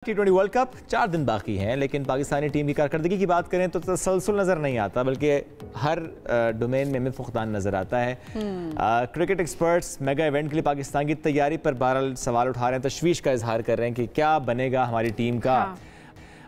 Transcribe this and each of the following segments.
T20 world cup 4 दिन बाकी हैं, लेकिन पाकिस्तानी टीम की कारकर्दगी की बात करें तो तसलसल नज़र नहीं आता, बल्कि हर डोमेन में फुकदान नज़र आता है। क्रिकेट एक्सपर्ट्स मेगा इवेंट के लिए पाकिस्तान की तैयारी पर बहरहाल सवाल उठा रहे हैं, तशवीश का इजहार कर रहे हैं कि क्या बनेगा हमारी टीम का।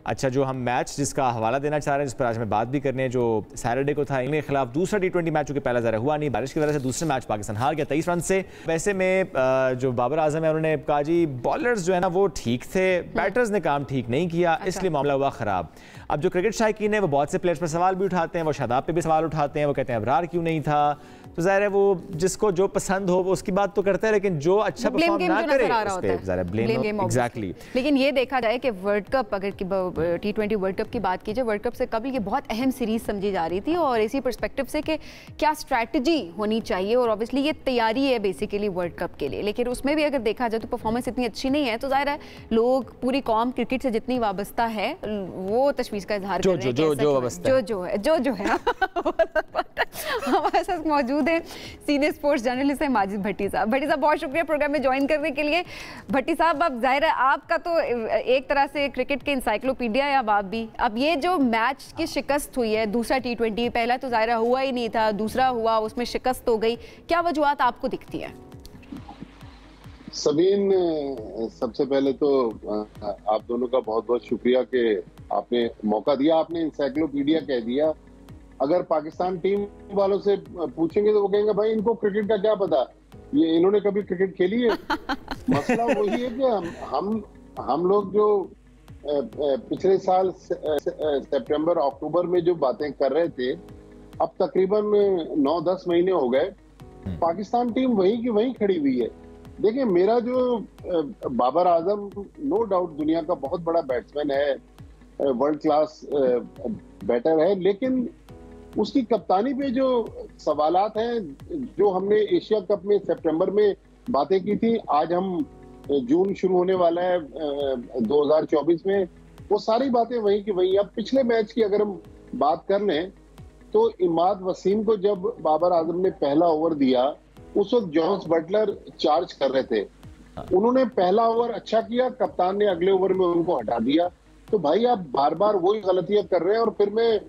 अच्छा, जो हम मैच जिसका हवाला देना चाह रहे हैं, जिस पर आज में बात भी करने हैं, जो सैटरडे को था इंग्लैंड के खिलाफ दूसरा T20 मैच, जो कि पहला ज़रा हुआ नहीं, बारिश की वजह से दूसरे मैच पाकिस्तान हार गया 23 रन से। वैसे में जो बाबर आजम है उन्होंने कहा जी बॉलर्स जो है ना वो ठीक थे, बैटर्स ने काम ठीक नहीं किया, इसलिए मामला हुआ ख़राब। अब जो क्रिकेट शायकीन है वो बहुत से प्लेयर्स पर सवाल भी उठाते हैं, वो शादाब पे भी सवाल उठाते हैं, वो कहते हैं अबरार क्यों नहीं था। तो ज़ाहिर है वो जिसको जो पसंद हो वो उसकी बात तो करते हैं, लेकिन जो अच्छा परफॉर्म ना करे उस पे ज़रा ब्लेम एग्जैक्टली। लेकिन ये देखा जाए कि वर्ल्ड कप, अगर T20 वर्ल्ड कप की बात की जाए, वर्ल्ड कप से कबल ये बहुत अहम सीरीज समझी जा रही थी, और इसी पर्सपेक्टिव से कि क्या स्ट्रैटेजी होनी चाहिए, और ऑब्वियसली ये तैयारी है बेसिकली वर्ल्ड कप के लिए। लेकिन उसमें भी अगर देखा जाए तो परफॉर्मेंस इतनी अच्छी नहीं है, तो ज़ाहिर है लोग, पूरी कौम क्रिकेट से जितनी वाबस्ता है वो तशवीश का इजहार कर रहे हैं। जो है हमारे साथ मौजूद है सीनियर स्पोर्ट्स जर्नलिस्ट है माजिद भट्टी साहब। भट्टी साहब, बहुत शुक्रिया प्रोग्राम में ज्वाइन करने के लिए। भट्टी साहब, अब जाहिर है आपका तो एक तरह से क्रिकेट के इंसाइक्लोपीडिया है आप भी। अब ये जो मैच की शिकस्त हुई है, दूसरा T20, पहला तो जाहिर हुआ ही नहीं था, दूसरा हुआ, उसमें शिकस्त हो गई, क्या वजूहात आपको दिखती है? सबीन, सबसे पहले तो आप दोनों का बहुत बहुत शुक्रिया कि आपने मौका दिया, आपने इंसाइक्लोपीडिया कह दिया। अगर पाकिस्तान टीम वालों से पूछेंगे तो वो कहेंगे भाई इनको क्रिकेट का क्या पता, ये इन्होंने कभी क्रिकेट खेली है। मसला वही है कि हम लोग जो पिछले साल सितंबर अक्टूबर में जो बातें कर रहे थे, अब तकरीबन 9-10 महीने हो गए, पाकिस्तान टीम वहीं की वहीं खड़ी हुई है। देखिए, मेरा जो बाबर आजम नो डाउट दुनिया का बहुत बड़ा बैट्समैन है, वर्ल्ड क्लास बैटर है, लेकिन उसकी कप्तानी पे जो सवालात हैं, जो हमने एशिया कप में सितंबर में बातें की थी, आज हम जून शुरू होने वाला है 2024 में, वो सारी बातें वहीं की वहीं। अब पिछले मैच की अगर हम बात कर लें तो इमाद वसीम को जब बाबर आजम ने पहला ओवर दिया, उस वक्त जॉन्स बटलर चार्ज कर रहे थे, उन्होंने पहला ओवर अच्छा किया, कप्तान ने अगले ओवर में उनको हटा दिया। तो भाई आप बार बार वही गलतियां कर रहे हैं, और फिर मैं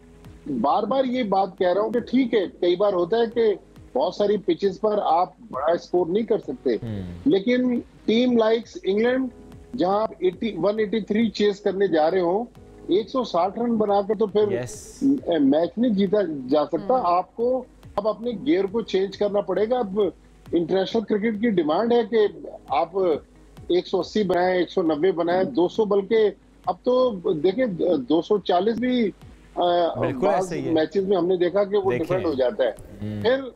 बार बार ये बात कह रहा हूँ कि ठीक है, कई बार होता है कि बहुत सारी पिचेस पर आप बड़ा स्कोर नहीं कर सकते, लेकिन टीम लाइक्स इंग्लैंड, जहां आप 183 चेस करने जा रहे हो, 160 रन बनाकर तो फिर मैच नहीं जीता जा सकता। आपको अब अपने गियर को चेंज करना पड़ेगा। अब इंटरनेशनल क्रिकेट की डिमांड है कि आप 180 बनाए, 190 बनाए, 200, बल्कि अब तो देखिए 240 भी मैचेस में हमने देखा कि वो डिफरेंट हो जाता है। फिर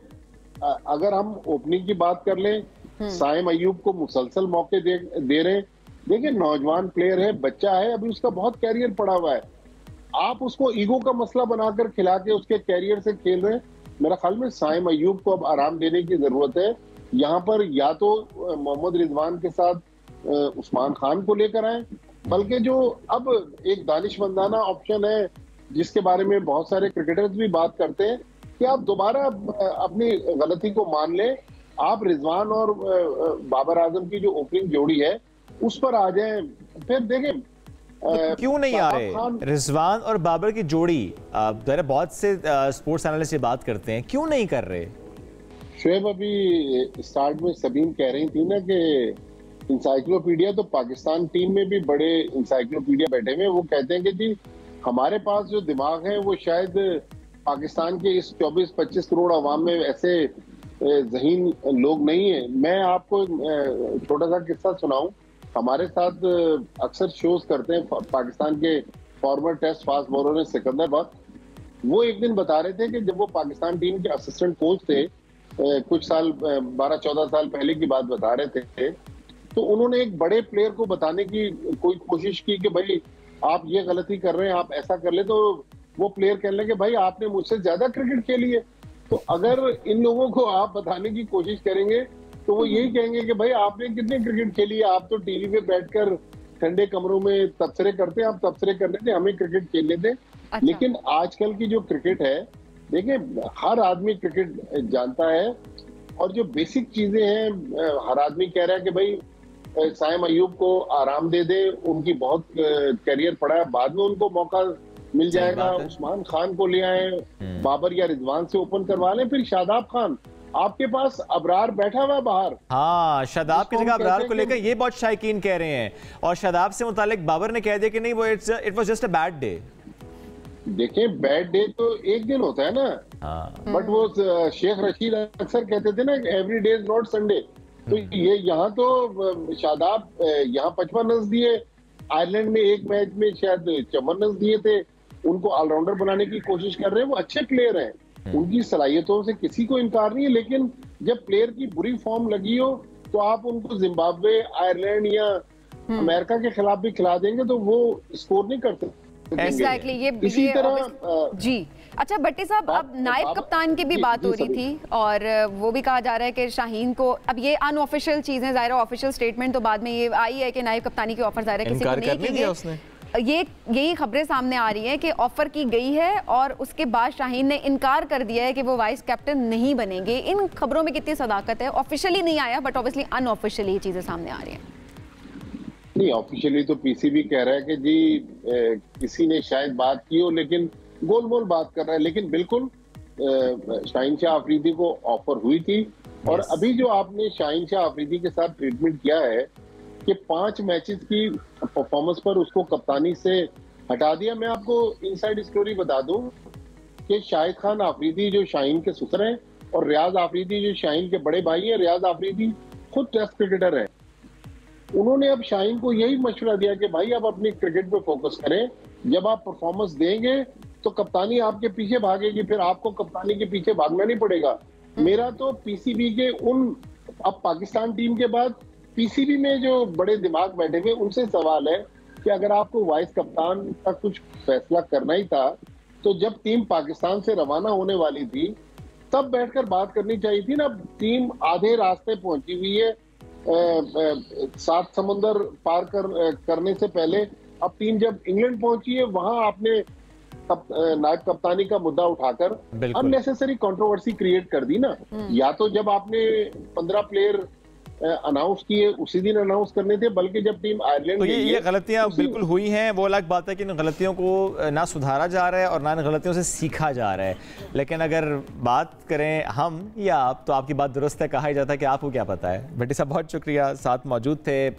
अगर हम ओपनिंग की बात कर लें, साइम अयूब को मुसलसल मौके दे रहे हैं। देखिए, नौजवान प्लेयर है, बच्चा है, अभी उसका बहुत कैरियर पड़ा हुआ है, आप उसको ईगो का मसला बनाकर खिला के उसके कैरियर से खेल रहे हैं। मेरा ख्याल में साइम अयूब को अब आराम देने की जरूरत है। यहाँ पर या तो मोहम्मद रिजवान के साथ उस्मान खान को लेकर आए, बल्कि जो अब एक दानिशमंदाना ऑप्शन है जिसके बारे में बहुत सारे क्रिकेटर्स भी बात करते हैं, कि आप दोबारा अपनी गलती को मान लें, आप रिजवान और बाबर आजम की जो ओपनिंग जोड़ी है उस पर आ जाएं। फिर देखें क्यों नहीं आ रहे रिजवान और बाबर की जोड़ी। बहुत से स्पोर्ट्स एनालिस्ट ये बात करते हैं, क्यों नहीं कर रहे। शुएब, अभी स्टार्ट में सबीन कह रही थी ना कि इंसाइक्लोपीडिया, तो पाकिस्तान टीम में भी बड़े इंसाइक्लोपीडिया बैठे हुए, वो कहते हैं कि जी हमारे पास जो दिमाग है वो शायद पाकिस्तान के इस 24-25 करोड़ अवाम में ऐसे ज़हीन लोग नहीं है। मैं आपको छोटा सा किस्सा सुनाऊं। हमारे साथ अक्सर शोज करते हैं पाकिस्तान के former test fast bowler Sikandar Bakht, वो एक दिन बता रहे थे कि जब वो पाकिस्तान टीम के असिस्टेंट कोच थे, कुछ साल 12-14 साल पहले की बात बता रहे थे, तो उन्होंने एक बड़े प्लेयर को बताने की कोई कोशिश की कि भाई आप ये गलती कर रहे हैं, आप ऐसा कर ले, तो वो प्लेयर कहने लगे भाई आपने मुझसे ज्यादा क्रिकेट खेली है। तो अगर इन लोगों को आप बताने की कोशिश करेंगे तो वो यही कहेंगे कि भाई आपने कितनी क्रिकेट खेली है, आप तो टीवी पे बैठकर ठंडे कमरों में तबसरे करते हैं, आप तबसरे करने थे, हमें क्रिकेट खेलने थे। अच्छा। लेकिन आजकल की जो क्रिकेट है, देखिए हर आदमी क्रिकेट जानता है, और जो बेसिक चीजें हैं, हर आदमी कह रहा है कि भाई साइम अयूब को आराम दे दे, उनकी बहुत करियर पड़ा है, बाद में उनको मौका मिल जाएगा। उस्मान खान को ले आए, बाबर या रिजवान से ओपन करवा लें, फिर शादाब खान, आपके पास अबरार बैठा हुआ बाहर। हाँ, शादाब की जगह अबरार को लेकर ये बहुत शायकीन कह रहे हैं, और शादाब से मुतालिक बाबर ने कह दिया कि नहीं, वो it was just a bad day. देखें, बैड डे तो एक दिन होता है ना, बट वो शेख रशीद अक्सर कहते थे ना, every day is not Sunday. तो ये यहाँ तो शादाब यहाँ 55 रन दिए, आयरलैंड में एक मैच में शायद 54 रन दिए थे, उनको ऑलराउंडर बनाने की कोशिश कर रहे हैं। वो अच्छे प्लेयर हैं, उनकी सलाहियतों से किसी को इनकार नहीं है, लेकिन जब प्लेयर की बुरी फॉर्म लगी हो तो आप उनको जिम्बाब्वे, आयरलैंड या अमेरिका के खिलाफ भी खिला देंगे तो वो स्कोर नहीं कर सकते। Exactly, इसी तरह जी। अच्छा भट्टी साहब, अब नायब कप्तान की भी बात हो रही थी, और वो भी कहा जा रहा है कि शाहीन को, अब ये अनऑफिशियल चीजें, ज़ाहिर है ऑफिशियल स्टेटमेंट तो बाद में ये आई है कि नायब कप्तानी की ऑफर ज़ाहिर है किसी को नहीं की गई। यही खबरें सामने आ रही हैं कि ऑफर की गई है और उसके बाद शाहीन ने इनकार कर दिया है कि वो वाइस कैप्टन नहीं बनेंगे। इन खबरों में कितनी सदाकत है? ऑफिशियली नहीं आया, बट ऑब्वियसली अनऑफिशियली ये चीजें सामने आ रही हैं। नहीं, ऑफिशियली तो पीसीबी कह रहा है कि जी किसी ने शायद बात की हो, लेकिन गोल मोल बात कर रहा है। लेकिन बिल्कुल शाहीन शाह अफरीदी को ऑफर हुई थी, और अभी जो आपने शाहीन शाह अफरीदी के साथ ट्रीटमेंट किया है कि 5 मैचेस की परफॉर्मेंस पर उसको कप्तानी से हटा दिया। मैं आपको इनसाइड स्टोरी बता दूं कि शाहिद खान आफरीदी जो शाहीन के सुसर हैं, और रियाज आफरीदी जो शाहीन के बड़े भाई हैं, रियाज आफरीदी खुद टेस्ट क्रिकेटर हैं। उन्होंने अब शाहीन को यही मशवरा दिया कि भाई आप अपनी क्रिकेट पे फोकस करें, जब आप परफॉर्मेंस देंगे तो कप्तानी आपके पीछे भागेगी, फिर आपको कप्तानी के पीछे भागना नहीं पड़ेगा। मेरा तो पीसीबी के अब पाकिस्तान टीम के बाद पीसीबी में जो बड़े दिमाग बैठे हुए उनसे सवाल है कि अगर आपको वाइस कप्तान का कुछ फैसला करना ही था तो जब टीम पाकिस्तान से रवाना होने वाली थी तब बैठकर बात करनी चाहिए थी ना। टीम आधे रास्ते पहुंची हुई है, 7 समुंदर पार करने से पहले। अब टीम जब इंग्लैंड पहुंची है, वहां आपने नायब कप्तानी का मुद्दा उठाकर अननेसेसरी कंट्रोवर्सी क्रिएट कर दी ना। या तो जब आपने 15 प्लेयर अनाउंस किए उसी दिन अनाउंस करने थे, बल्कि जब टीम आयरलैंड, तो ये गलतियां बिल्कुल हुई हैं। वो अलग बात है कि इन गलतियों को ना सुधारा जा रहा है और ना इन गलतियों से सीखा जा रहा है। लेकिन अगर बात करें हम या आप, तो आपकी बात दुरुस्त है, कहा ही जाता है कि आपको क्या पता है। भट्टी साहब बहुत शुक्रिया, साथ मौजूद थे।